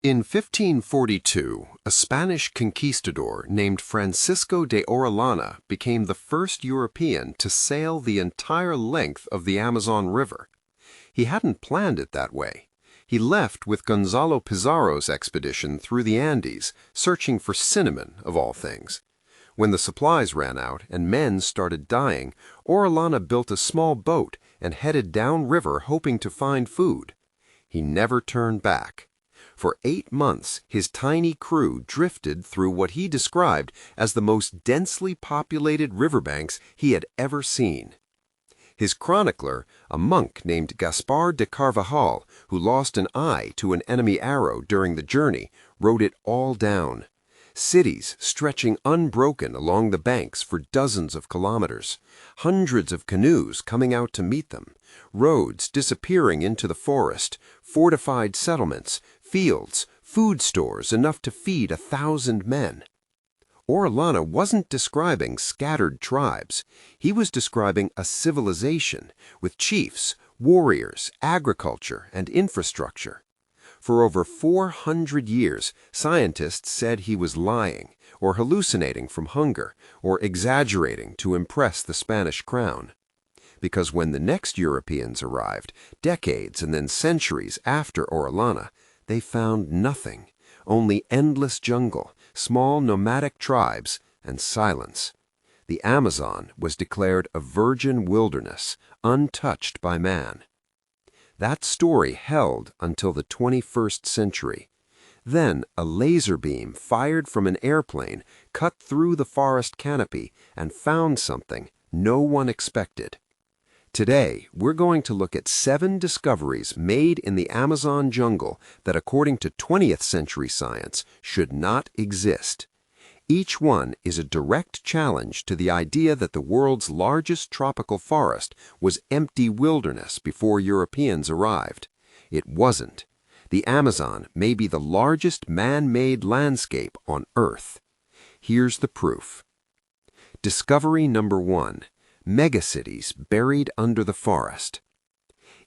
In 1542, a Spanish conquistador named Francisco de Orellana became the first European to sail the entire length of the Amazon River. He hadn't planned it that way. He left with Gonzalo Pizarro's expedition through the Andes, searching for cinnamon, of all things. When the supplies ran out and men started dying, Orellana built a small boat and headed downriver hoping to find food. He never turned back. For 8 months, his tiny crew drifted through what he described as the most densely populated riverbanks he had ever seen. His chronicler, a monk named Gaspar de Carvajal, who lost an eye to an enemy arrow during the journey, wrote it all down. Cities stretching unbroken along the banks for dozens of kilometers, hundreds of canoes coming out to meet them, roads disappearing into the forest, fortified settlements, fields, food stores enough to feed 1,000 men. Orellana wasn't describing scattered tribes. He was describing a civilization with chiefs, warriors, agriculture, and infrastructure. For over 400 years, scientists said he was lying, or hallucinating from hunger, or exaggerating to impress the Spanish crown. Because when the next Europeans arrived, decades and then centuries after Orellana, they found nothing, only endless jungle, small nomadic tribes, and silence. The Amazon was declared a virgin wilderness, untouched by man. That story held until the 21st century. Then a laser beam fired from an airplane cut through the forest canopy and found something no one expected. Today, we're going to look at 7 discoveries made in the Amazon jungle that, according to 20th century science, should not exist. Each one is a direct challenge to the idea that the world's largest tropical forest was empty wilderness before Europeans arrived. It wasn't. The Amazon may be the largest man-made landscape on Earth. Here's the proof. Discovery number 1. Megacities buried under the forest.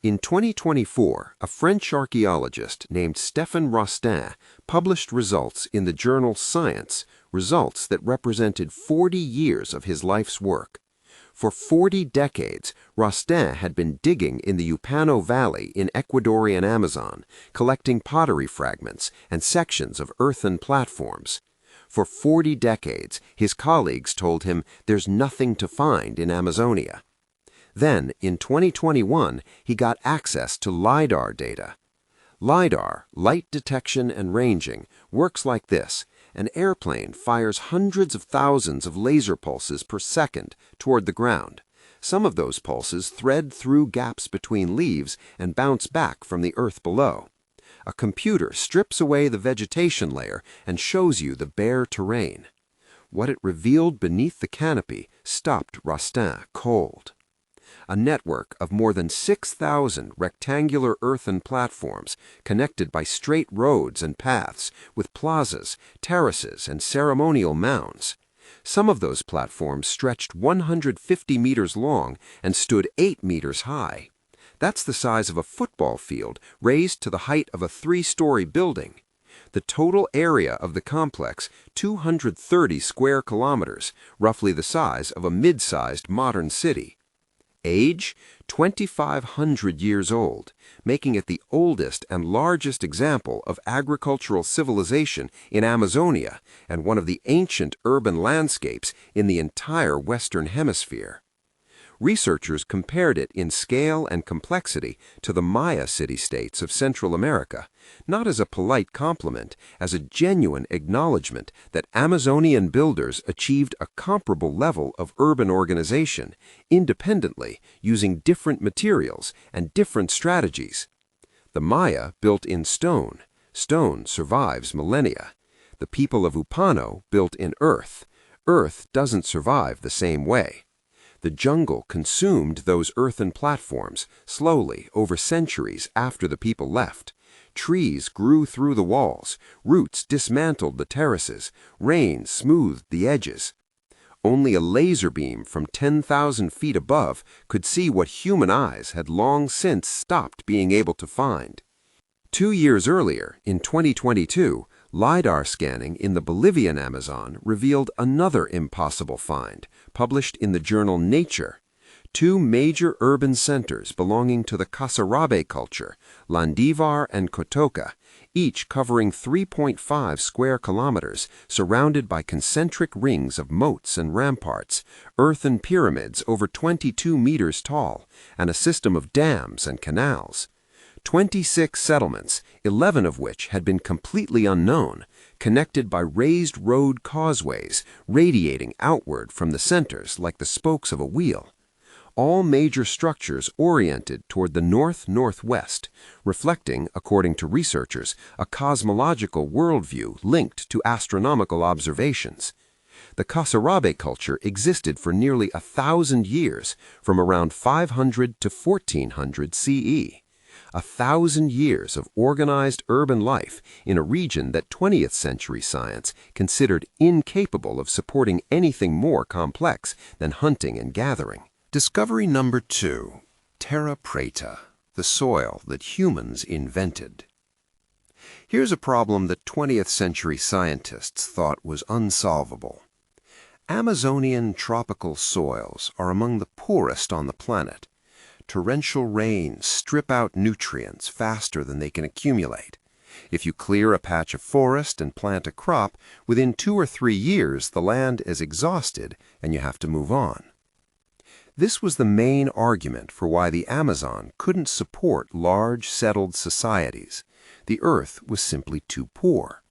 In 2024, a French archaeologist named Stéphane Rostin published results in the journal Science, results that represented 40 years of his life's work. For 40 decades, Rostin had been digging in the Upano Valley in Ecuadorian Amazon, collecting pottery fragments and sections of earthen platforms. For 40 decades, his colleagues told him there's nothing to find in Amazonia. Then, in 2021, he got access to LiDAR data. LiDAR, light detection and ranging, works like this. An airplane fires hundreds of thousands of laser pulses per second toward the ground. Some of those pulses thread through gaps between leaves and bounce back from the earth below. A computer strips away the vegetation layer and shows you the bare terrain. What it revealed beneath the canopy stopped Rostin cold. A network of more than 6,000 rectangular earthen platforms connected by straight roads and paths with plazas, terraces, and ceremonial mounds. Some of those platforms stretched 150 meters long and stood 8 meters high. That's the size of a football field raised to the height of a 3-story building. The total area of the complex, 230 square kilometers, roughly the size of a mid-sized modern city. Age, 2,500 years old, making it the oldest and largest example of agricultural civilization in Amazonia and one of the ancient urban landscapes in the entire Western Hemisphere. Researchers compared it in scale and complexity to the Maya city-states of Central America, not as a polite compliment, as a genuine acknowledgement that Amazonian builders achieved a comparable level of urban organization, independently, using different materials and different strategies. The Maya built in stone. Stone survives millennia. The people of Upano built in earth. Earth doesn't survive the same way. The jungle consumed those earthen platforms slowly over centuries after the people left. Trees grew through the walls, roots dismantled the terraces, rain smoothed the edges. Only a laser beam from 10,000 feet above could see what human eyes had long since stopped being able to find. 2 years earlier, in 2022, LiDAR scanning in the Bolivian Amazon revealed another impossible find, published in the journal Nature. Two major urban centers belonging to the Casarabe culture, Landivar and Cotoca, each covering 3.5 square kilometers, surrounded by concentric rings of moats and ramparts, earthen pyramids over 22 meters tall, and a system of dams and canals. 26 settlements, 11 of which had been completely unknown, connected by raised road causeways radiating outward from the centers like the spokes of a wheel. All major structures oriented toward the north-northwest, reflecting, according to researchers, a cosmological worldview linked to astronomical observations. The Casarabe culture existed for nearly 1,000 years, from around 500 to 1400 CE. 1,000 years of organized urban life in a region that 20th century science considered incapable of supporting anything more complex than hunting and gathering. Discovery number 2, Terra Preta, the soil that humans invented. Here's a problem that 20th century scientists thought was unsolvable. Amazonian tropical soils are among the poorest on the planet. Torrential rains strip out nutrients faster than they can accumulate. If you clear a patch of forest and plant a crop, within 2 or 3 years the land is exhausted and you have to move on. This was the main argument for why the Amazon couldn't support large settled societies. The earth was simply too poor.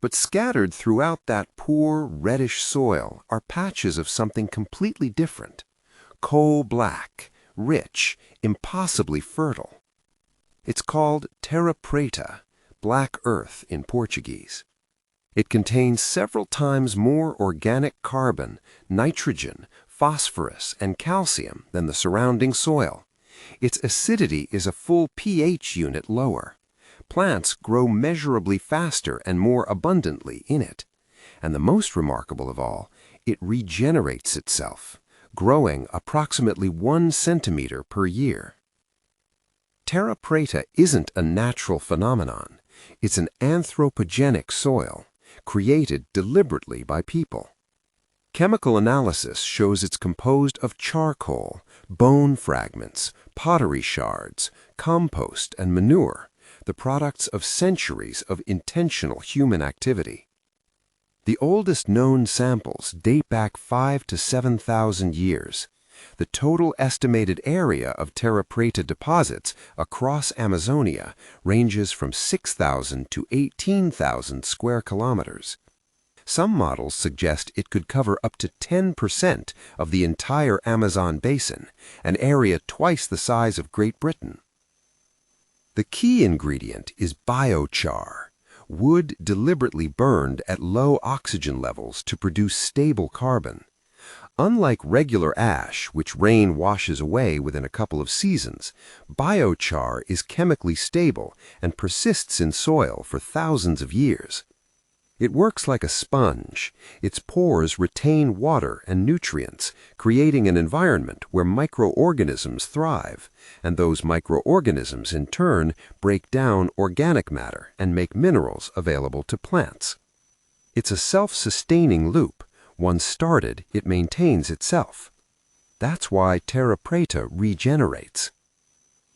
But scattered throughout that poor, reddish soil are patches of something completely different. Coal-black, rich, impossibly fertile. It's called Terra Preta, black earth in Portuguese. It contains several times more organic carbon, nitrogen, phosphorus, and calcium than the surrounding soil. Its acidity is a full pH unit lower. Plants grow measurably faster and more abundantly in it. And the most remarkable of all, it regenerates itself, growing approximately 1 centimeter per year. Terra Preta isn't a natural phenomenon. It's an anthropogenic soil, created deliberately by people. Chemical analysis shows it's composed of charcoal, bone fragments, pottery shards, compost, and manure, the products of centuries of intentional human activity. The oldest known samples date back 5,000 to 7,000 years. The total estimated area of Terra Preta deposits across Amazonia ranges from 6,000 to 18,000 square kilometers. Some models suggest it could cover up to 10% of the entire Amazon basin, an area twice the size of Great Britain. The key ingredient is biochar, wood deliberately burned at low oxygen levels to produce stable carbon. Unlike regular ash, which rain washes away within a couple of seasons, biochar is chemically stable and persists in soil for thousands of years. It works like a sponge. Its pores retain water and nutrients, creating an environment where microorganisms thrive, and those microorganisms in turn break down organic matter and make minerals available to plants. It's a self-sustaining loop. Once started, it maintains itself. That's why Terra Preta regenerates.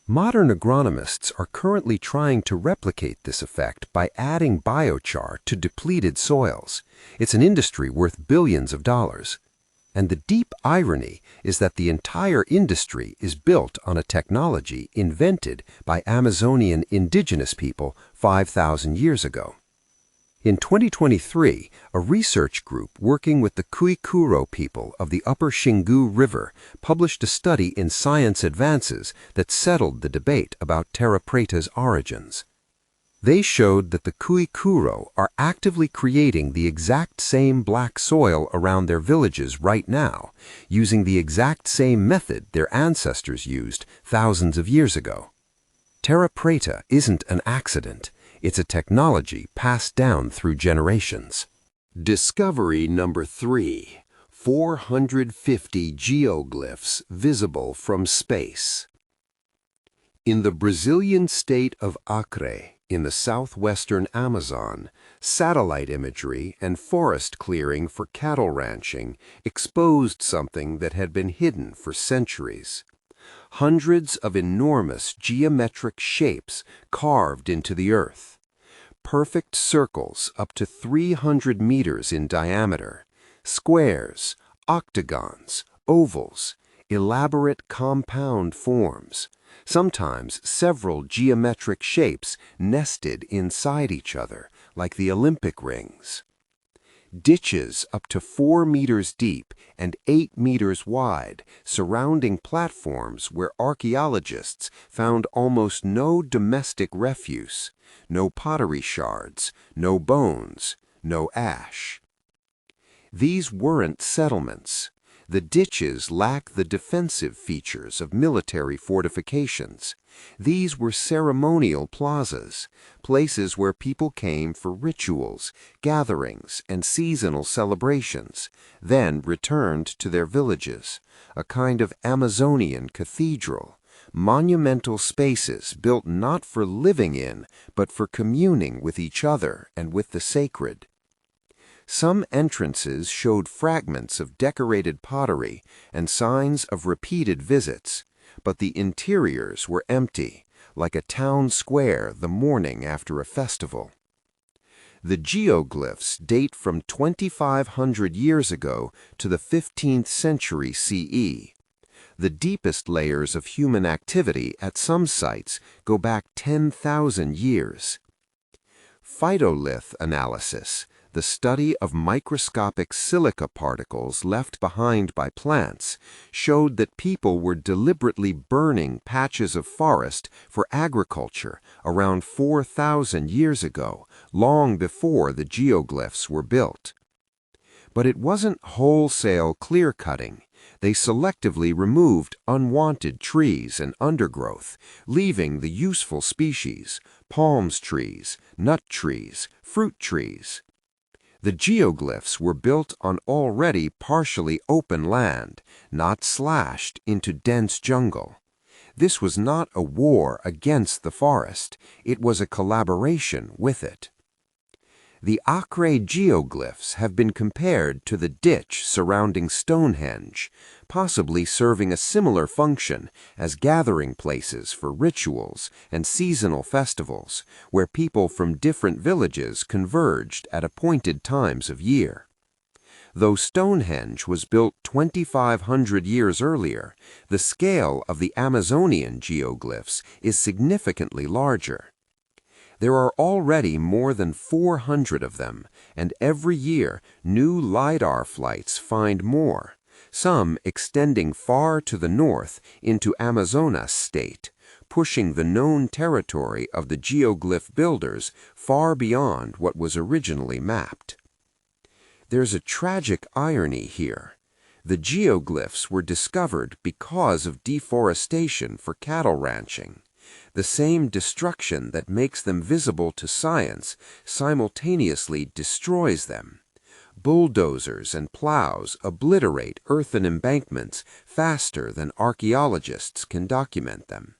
Modern agronomists are currently trying to replicate this effect by adding biochar to depleted soils. It's an industry worth billions of dollars. And the deep irony is that the entire industry is built on a technology invented by Amazonian indigenous people 5,000 years ago. In 2023, a research group working with the Cuicuro people of the Upper Xingu River published a study in Science Advances that settled the debate about Terra Preta's origins. They showed that the Cuicuro are actively creating the exact same black soil around their villages right now, using the exact same method their ancestors used thousands of years ago. Terra Preta isn't an accident. It's a technology passed down through generations. Discovery number 3, 450 geoglyphs visible from space. In the Brazilian state of Acre, in the southwestern Amazon, satellite imagery and forest clearing for cattle ranching exposed something that had been hidden for centuries. Hundreds of enormous geometric shapes carved into the earth. Perfect circles up to 300 meters in diameter, squares, octagons, ovals, elaborate compound forms, sometimes several geometric shapes nested inside each other, like the Olympic rings. Ditches up to 4 meters deep and 8 meters wide, surrounding platforms where archaeologists found almost no domestic refuse, no pottery shards, no bones, no ash. These weren't settlements. The ditches lack the defensive features of military fortifications. These were ceremonial plazas, places where people came for rituals, gatherings, and seasonal celebrations, then returned to their villages, a kind of Amazonian cathedral, monumental spaces built not for living in, but for communing with each other and with the sacred. Some entrances showed fragments of decorated pottery and signs of repeated visits, but the interiors were empty, like a town square the morning after a festival. The geoglyphs date from 2,500 years ago to the 15th century CE. The deepest layers of human activity at some sites go back 10,000 years. Phytolith analysis, the study of microscopic silica particles left behind by plants, showed that people were deliberately burning patches of forest for agriculture around 4,000 years ago, long before the geoglyphs were built. But it wasn't wholesale clear-cutting. They selectively removed unwanted trees and undergrowth, leaving the useful species, palm trees, nut trees, fruit trees. The geoglyphs were built on already partially open land, not slashed into dense jungle. This was not a war against the forest, it was a collaboration with it. The Acre geoglyphs have been compared to the ditch surrounding Stonehenge, possibly serving a similar function as gathering places for rituals and seasonal festivals, where people from different villages converged at appointed times of year. Though Stonehenge was built 2,500 years earlier, the scale of the Amazonian geoglyphs is significantly larger. There are already more than 400 of them, and every year new LiDAR flights find more, some extending far to the north into Amazonas state, pushing the known territory of the geoglyph builders far beyond what was originally mapped. There's a tragic irony here. The geoglyphs were discovered because of deforestation for cattle ranching. The same destruction that makes them visible to science simultaneously destroys them. Bulldozers and plows obliterate earthen embankments faster than archaeologists can document them.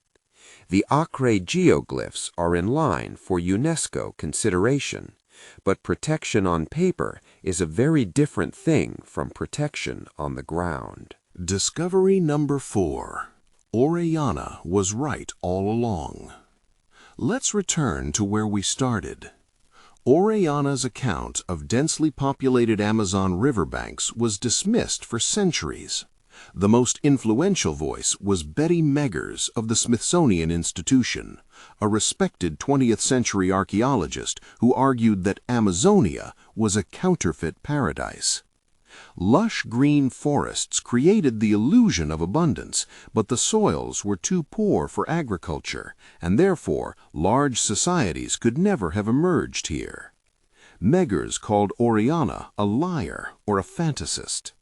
The Acre geoglyphs are in line for UNESCO consideration, but protection on paper is a very different thing from protection on the ground. Discovery number 4. Orellana was right all along. Let's return to where we started. Orellana's account of densely populated Amazon riverbanks was dismissed for centuries. The most influential voice was Betty Meggers of the Smithsonian Institution, a respected 20th century archaeologist who argued that Amazonia was a counterfeit paradise. Lush green forests created the illusion of abundance, but the soils were too poor for agriculture, and therefore large societies could never have emerged here. Meggers called Orellana a liar or a fantasist.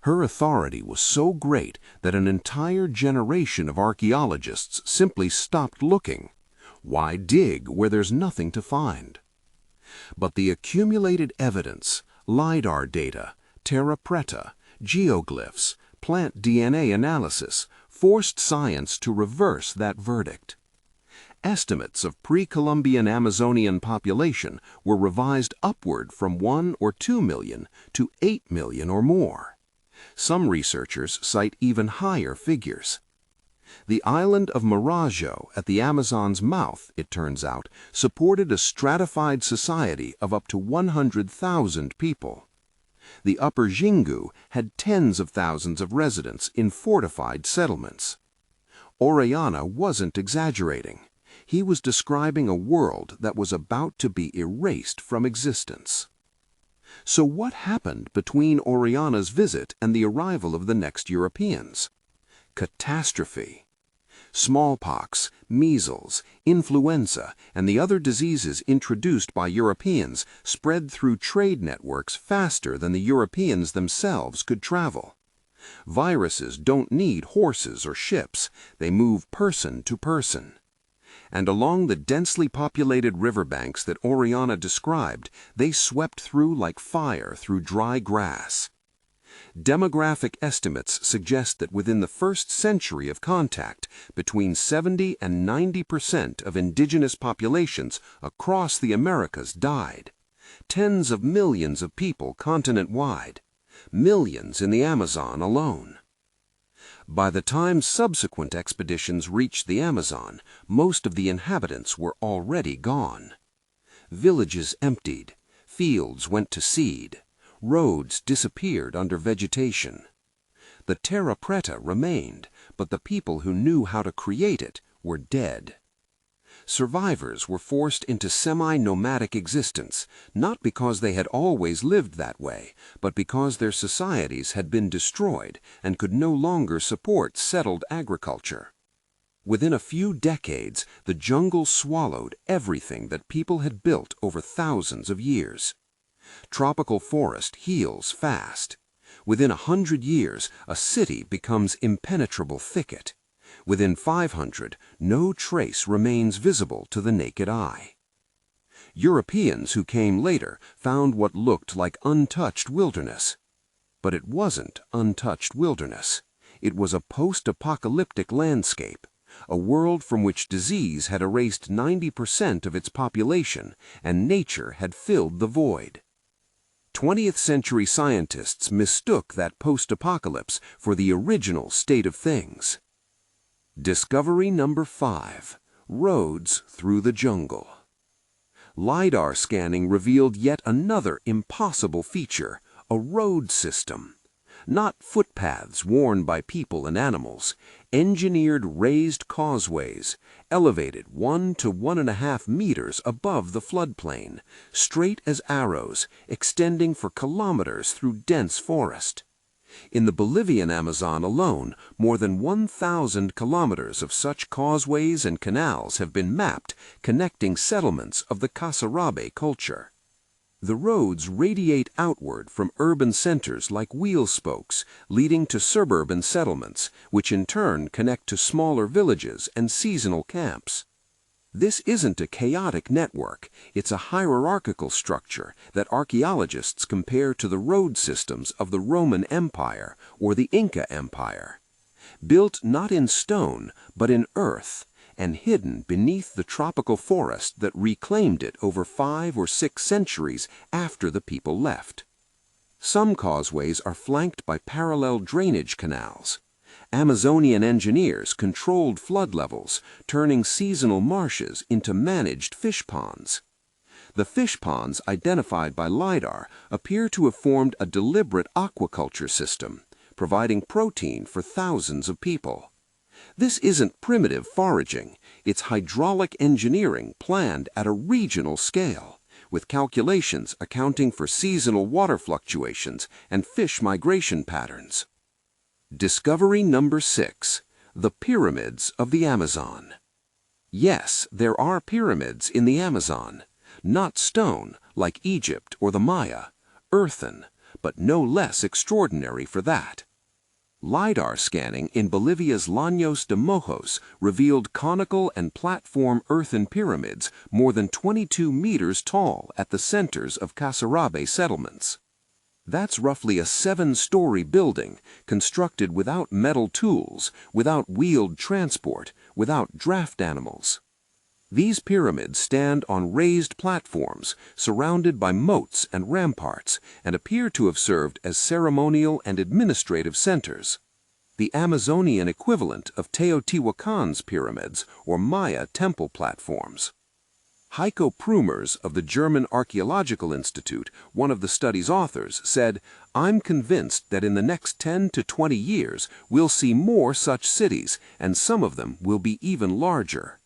Her authority was so great that an entire generation of archaeologists simply stopped looking. Why dig where there's nothing to find? But the accumulated evidence, LiDAR data, Terra, Preta, geoglyphs, plant DNA analysis, forced science to reverse that verdict. Estimates of pre-Columbian Amazonian population were revised upward from 1 or 2 million to 8 million or more. Some researchers cite even higher figures. The island of Marajo at the Amazon's mouth, it turns out, supported a stratified society of up to 100,000 people. The Upper Xingu had tens of thousands of residents in fortified settlements. Orellana wasn't exaggerating. He was describing a world that was about to be erased from existence. So what happened between Orellana's visit and the arrival of the next Europeans? Catastrophe. Smallpox, measles, influenza, and the other diseases introduced by Europeans spread through trade networks faster than the Europeans themselves could travel. Viruses don't need horses or ships, they move person to person. And along the densely populated riverbanks that Orellana described, they swept through like fire through dry grass. Demographic estimates suggest that within the first century of contact, between 70 and 90% of indigenous populations across the Americas died. Tens of millions of people continent-wide. Millions in the Amazon alone. By the time subsequent expeditions reached the Amazon, most of the inhabitants were already gone. Villages emptied, fields went to seed, roads disappeared under vegetation. The Terra Preta remained, but the people who knew how to create it were dead. Survivors were forced into semi-nomadic existence, not because they had always lived that way, but because their societies had been destroyed and could no longer support settled agriculture. Within a few decades, the jungle swallowed everything that people had built over thousands of years. Tropical forest heals fast. Within 100 years, a city becomes impenetrable thicket. Within 500, no trace remains visible to the naked eye. Europeans who came later found what looked like untouched wilderness. But it wasn't untouched wilderness. It was a post-apocalyptic landscape, a world from which disease had erased 90% of its population and nature had filled the void. 20th century scientists mistook that post-apocalypse for the original state of things. Discovery number 5. Roads through the jungle. LiDAR scanning revealed yet another impossible feature, a road system. Not footpaths worn by people and animals, engineered raised causeways, elevated 1 to 1.5 meters above the floodplain, straight as arrows, extending for kilometers through dense forest. In the Bolivian Amazon alone, more than 1,000 kilometers of such causeways and canals have been mapped, connecting settlements of the Casarabe culture. The roads radiate outward from urban centers like wheel spokes, leading to suburban settlements, which in turn connect to smaller villages and seasonal camps. This isn't a chaotic network, it's a hierarchical structure that archaeologists compare to the road systems of the Roman Empire or the Inca Empire. Built not in stone, but in earth, and hidden beneath the tropical forest that reclaimed it over 5 or 6 centuries after the people left. Some causeways are flanked by parallel drainage canals. Amazonian engineers controlled flood levels, turning seasonal marshes into managed fish ponds. The fish ponds identified by LiDAR appear to have formed a deliberate aquaculture system, providing protein for thousands of people. This isn't primitive foraging, it's hydraulic engineering planned at a regional scale, with calculations accounting for seasonal water fluctuations and fish migration patterns. Discovery number 6. The Pyramids of the Amazon. Yes, there are pyramids in the Amazon. Not stone, like Egypt or the Maya. Earthen, but no less extraordinary for that. LiDAR scanning in Bolivia's Llanos de Mojos revealed conical and platform earthen pyramids more than 22 meters tall at the centers of Casarabe settlements. That's roughly a 7-story building, constructed without metal tools, without wheeled transport, without draft animals. These pyramids stand on raised platforms, surrounded by moats and ramparts, and appear to have served as ceremonial and administrative centers. The Amazonian equivalent of Teotihuacan's pyramids or Maya temple platforms. Heiko Prumers of the German Archaeological Institute, one of the study's authors, said, "I'm convinced that in the next 10 to 20 years we'll see more such cities, and some of them will be even larger."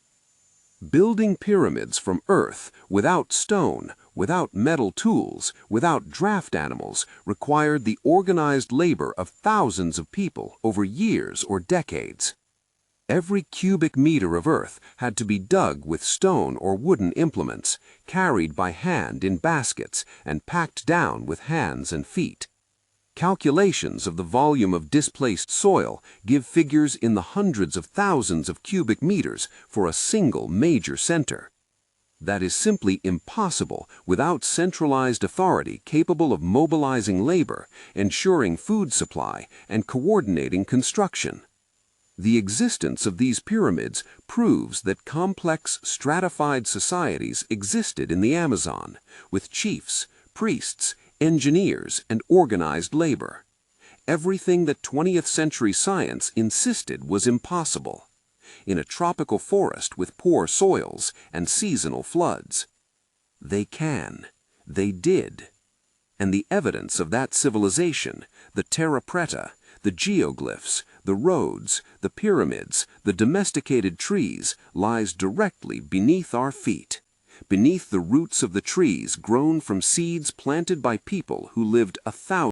Building pyramids from earth, without stone, without metal tools, without draft animals, required the organized labor of thousands of people over years or decades. Every cubic meter of earth had to be dug with stone or wooden implements, carried by hand in baskets, and packed down with hands and feet. Calculations of the volume of displaced soil give figures in the hundreds of thousands of cubic meters for a single major center. That is simply impossible without centralized authority capable of mobilizing labor, ensuring food supply, and coordinating construction. The existence of these pyramids proves that complex, stratified societies existed in the Amazon, with chiefs, priests, engineers, and organized labor. Everything that 20th century science insisted was impossible. In a tropical forest with poor soils and seasonal floods. They can. They did. And the evidence of that civilization, the Terra Preta, the geoglyphs, the roads, the pyramids, the domesticated trees, lies directly beneath our feet, beneath the roots of the trees grown from seeds planted by people who lived 1,000